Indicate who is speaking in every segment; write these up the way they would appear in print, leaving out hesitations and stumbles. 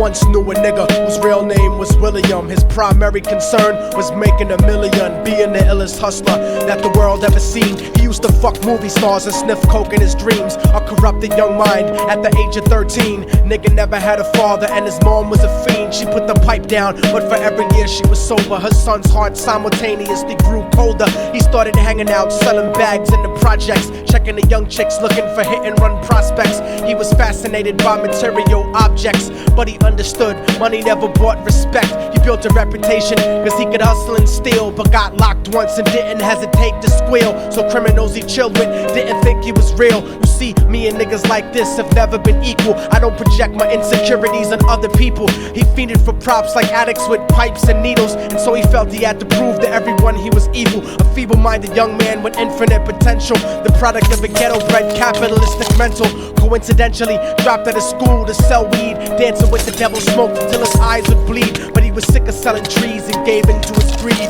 Speaker 1: once knew a nigga whose real name was William. His primary concern was making $1 million, being the illest hustler that the world ever seen. He used to fuck movie stars and sniff coke in his dreams. A corrupted young mind at the age of 13. Nigga never had a father and his mom was a fiend. She put the pipe down, but for every year she was sober, her son's heart simultaneously grew colder. He started hanging out, selling bags in the projects, checking the young chicks looking for hit and run prospects. He was fascinated by material objects, but he understood money never bought respect. He built a reputation cause he could hustle and steal, but got locked once and didn't hesitate to squeal. So criminals he chilled with didn't think he was real. You see, me and niggas like this have never been equal. I don't project my insecurities on other people. He fiended for props like addicts with pipes and needles, and so he felt he had to prove to everyone he was evil. A feeble-minded young man with infinite potential, the product of a ghetto-bred capitalistic mental. Coincidentally dropped out of school to sell weed, dancing with the devil, smoked until his eyes would bleed. But he was sick of selling trees and gave in to his greed.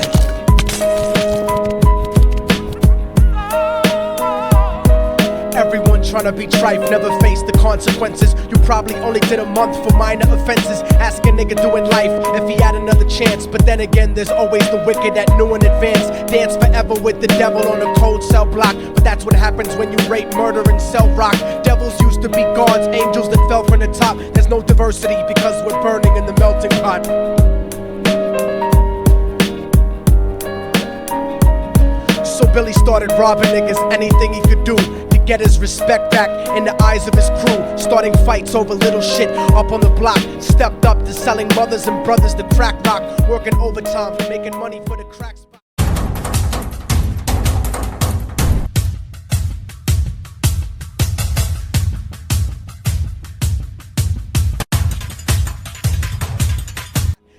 Speaker 1: Everyone tryna be trife, never face the consequences. You probably only did a month for minor offenses. Ask a nigga doing life if he had another chance. But then again, there's always the wicked that knew in advance. Dance forever with the devil on a cold cell block. But that's what happens when you rape, murder, and sell rock. Devils used to be gods, angels that fell from the top. There's no diversity because we're burning in the melting pot. So Billy started robbing niggas, anything he could do to get his respect back in the eyes of his crew. Starting fights over little shit up on the block. Stepped up to selling mothers and brothers the crack rock. Working overtime, making money for the crack spot.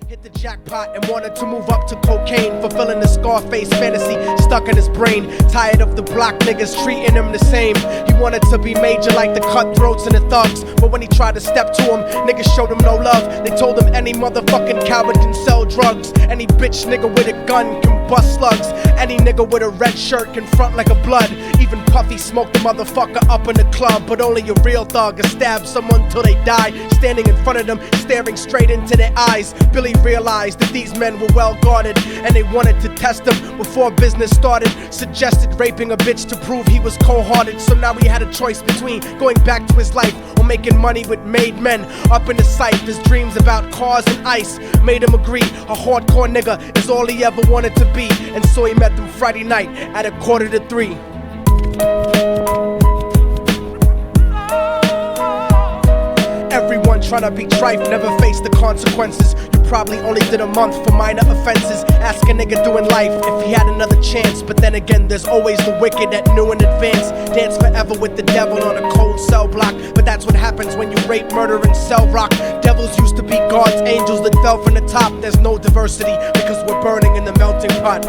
Speaker 1: Hit the jackpot and wanted to move up to cocaine, fulfilling the Scarface fantasy stuck in his brain. Tired of the block niggas treating him the same. He wanted to be major like the cutthroats and the thugs, but when he tried to step to him, niggas showed him no love. They told him any motherfucking coward can sell drugs. Any bitch nigga with a gun can bust slugs. Any nigga with a red shirt can front like a blood. Even Puffy smoked the motherfucker up in the club, but only a real thug can stab someone till they die. Standing in front of them, staring straight into their eyes, Billy realized that these men were well guarded, and they wanted to test him before business started. Suggested raping a bitch to prove he was cold-hearted. So now he had a choice between going back to his life or making money with made men. Up in the sight, his dreams about cars and ice made him agree a hardcore nigga is all he ever wanted to be. And so he met them Friday night at 2:45. Everyone tryna be trife, never face the consequences. You probably only did a month for minor offenses. Ask a nigga doing life if he had another chance. But then again, there's always the wicked that knew in advance. Dance forever with the devil on a cold cell block. But that's what happens when you rape, murder, and sell rock. Devils used to be gods, angels that fell from the top. There's no diversity because we're burning in the melting pot.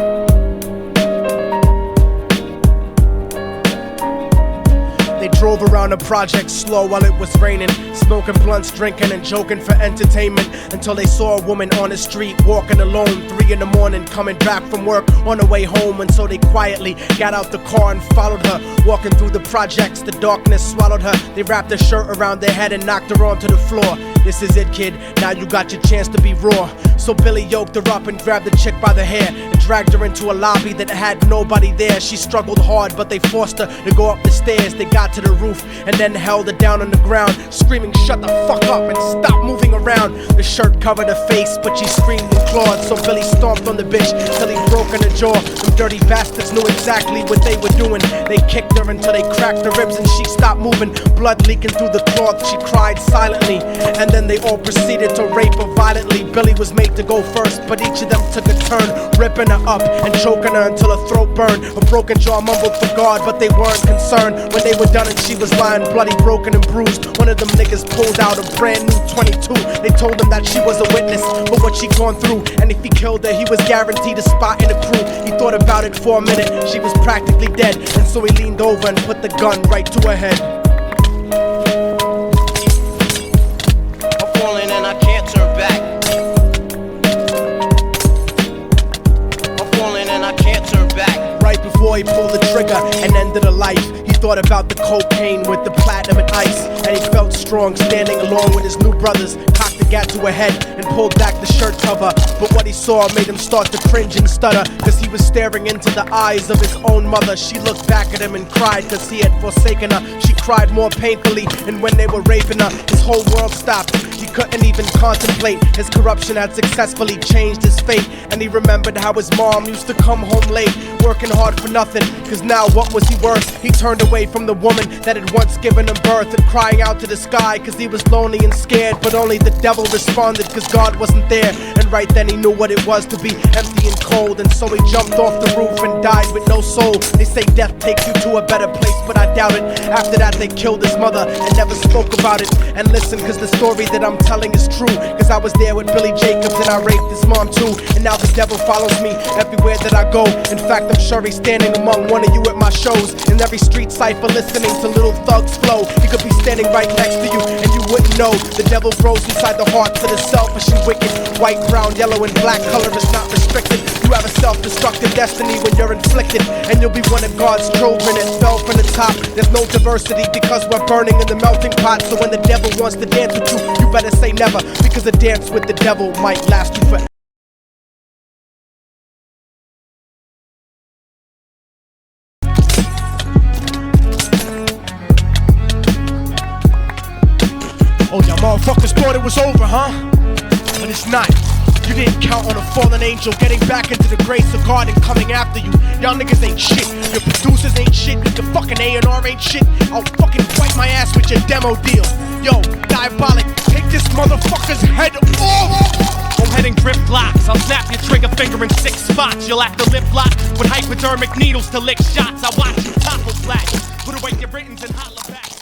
Speaker 1: They drove around the project slow while it was raining, smoking blunts, drinking and joking for entertainment, until they saw a woman on the street walking alone, 3 in the morning, coming back from work on her way home. And so they quietly got out the car and followed her. Walking through the projects, the darkness swallowed her. They wrapped her shirt around their head and knocked her onto the floor. This is it, kid, now you got your chance to be raw. So Billy yoked her up and grabbed the chick by the hair and dragged her into a lobby that had nobody there. She struggled hard, but they forced her to go up the stairs. They got to the roof and then held her down on the ground, screaming, "Shut the fuck up and stop moving around." The shirt covered her face, but she screamed and clawed. So Billy stomped on the bitch till he broke in her jaw. Them dirty bastards knew exactly what they were doing. They kicked her until they cracked her ribs and she stopped moving. Blood leaking through the cloth, she cried silently. And then they all proceeded to rape her violently. Billy was made to go first, but each of them took a turn, ripping her up and choking her until her throat burned. Her broken jaw mumbled for God, but they weren't concerned when they were done and she was lying bloody, broken and bruised. One of them niggas pulled out a brand new 22. They told him that she was a witness for what she'd gone through, and if he killed her, he was guaranteed a spot in the crew. He thought about it for a minute, she was practically dead, and so he leaned over and put the gun right to her head.
Speaker 2: I'm falling and I can't turn back. I'm falling and I can't turn back.
Speaker 1: Right before he pulled the trigger and ended her life, he thought about the cocaine with the platinum and ice, and he felt strong standing along with his new brothers. Cocked the got to her head and pulled back the shirt cover. But what he saw made him start to cringe and stutter, cause he was staring into the eyes of his own mother. She looked back at him and cried cause he had forsaken her. She cried more painfully, and when they were raping her, his whole world stopped. He couldn't even contemplate. His corruption had successfully changed his fate, and he remembered how his mom used to come home late, working hard for nothing, cause now what was he worth? He turned away from the woman that had once given him birth, and crying out to the sky cause he was lonely and scared. But only the devil responded cause God wasn't there, and right then he knew what it was to be empty and cold. And so he jumped off the roof and died with no soul. They say death takes you to a better place, but I doubt it. After that they killed his mother and never spoke about it. And listen, cause the story that I'm telling is true, cause I was there with Billy Jacobs and I raped his mom too. And now the devil follows me everywhere that I go. In fact, I'm sure he's standing among one of you at my shows. In every street cipher listening to Little Thug's flow. He could be standing right next to you and you wouldn't know. The devil grows inside the hearts of the selfish and wicked. White, brown, yellow, and black color is not restricted. You have a self-destructive destiny when you're inflicted, and you'll be one of God's children that fell from the top. There's no diversity because we're burning in the melting pot. So when the devil wants to dance with you, you better say never, because a dance with the devil might last you forever. Oh, y'all motherfuckers thought it was over, huh? But it's not. You didn't count on a fallen angel getting back into the grace of God and coming after you. Y'all niggas ain't shit. Your producers ain't shit. Your fucking A&R ain't shit. I'll fucking wipe my ass with your demo deal. Yo, Diabolic, take this motherfucker's head off!
Speaker 3: I'm heading drift locks. I'll snap your trigger finger in 6 spots. You'll have to lip lock with hypodermic needles to lick shots. I watch you topple flat. Put away your writtens and holla back.